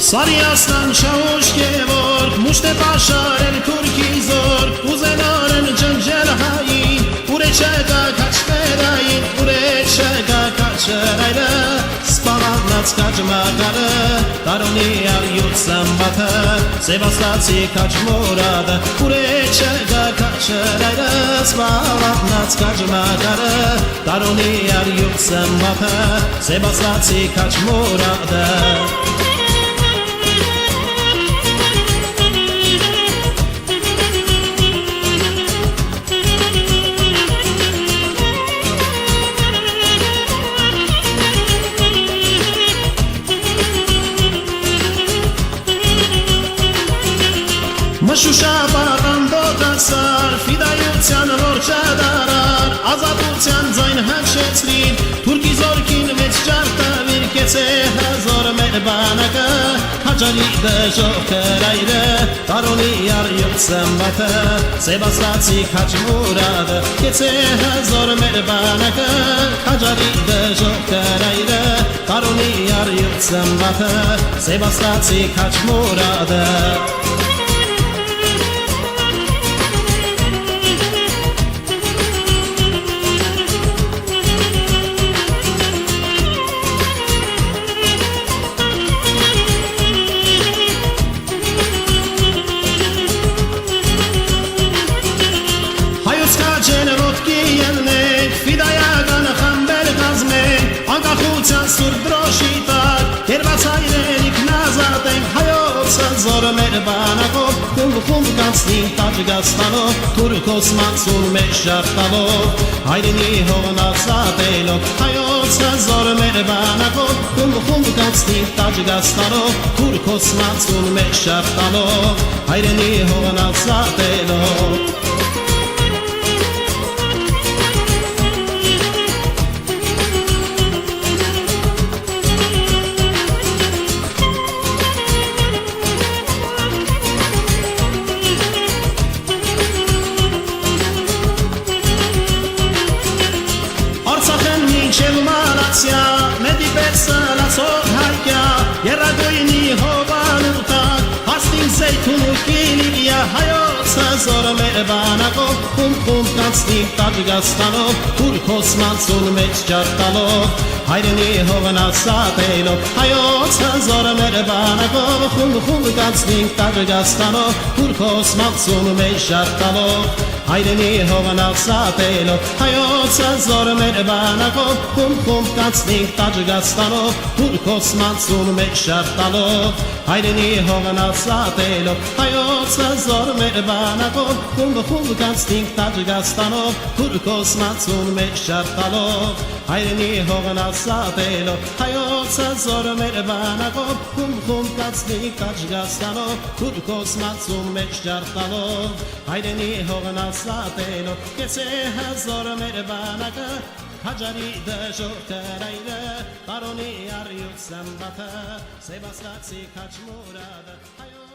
Սարիասնան շաուշկևոր, մուշտ է պաշարել թուրքի զոր, ուզենարեն ջնջել հային, ուր է չկա կաչվերային, ուր է չկա կաչրայրը, սպավանած կաչմագարը, տարոնի արյուտ սամբաթը, Սևաստացի կաչմորադը, ուր է չկա կաչրայրը, սպավանած կաչմագարը, տարոնի արյուտ սամբաթը, Սևաստացի կաչմորադը Մշուշա բաղանդոտասար, ֆիդայության ողջադարար, ազատության ձայն հնչեցրին, թուրքի զորքին մեծ ճարտավիր, կեցե հազոր մեր բանակը, հաջարի դժող կրայրը, տարոնի արյուտ սմբաթը, Սևաստացի կաչմուրադը, կեցե հազոր մեր բանակը, հաջարի դժող կրայրը, տարոնի արյուտ սմբաթը, Սևաստացի կաչմուրադը Սուրբ դրոշի տակ երբացայրենիք նազատենք հայոց զոր մեր բանակով խումբ կանցնին Տաջիկստանով թուրքոս մանցուն մեր շարտալով հայրենի հողն ազատելով հայոց զոր մեր բանակով խումբ կանցնին Տաջիկստանով թուրքոս մանցուն մեր շարտալով հայրենի հողն ազատելով Մեդի պերսալացող հայկյա Երագույնի հովանուտակ Հաստին զեյթուն ու կինիվյա Հայոց հազոր մեր բանակով Խումբ կանցնիմ Տաջիկստանով Թուրքոս մանցուն մեջ ճարտալով Հայրենի հողն ազատելով Հայոց հազոր մեր բանակով Խումբ կանցնիմ Տաջիկստանով Թուրքոս մանցուն մեջ ճարտալով Հայրենի հողն ազատելով Հայոց հազոր մեր բանակով Խումբ կանցնիմ Տաջիկստանով Թուրքոս մանցուն մեջ ճարտալով Հայրենի հողն ազատելով Հայոց հազոր մեր բանակով Խումբ կանցնիմ Տաջիկստանով Թուրքոս մանցուն մեջ ճարտալով Հայրենի հողն ազատելով Հայոց հազոր մեր բանակով Խումբ կանցնիմ Տաջիկստանով Թուրքոս մանցուն մեջ ճարտալով Հայրենի հողն ազատելով Կեցե հազոր մեր բանակը Հաջարի դժող կրայրը Տարոնի արյուտ սմբաթը Սևաստացի կաչմուրադը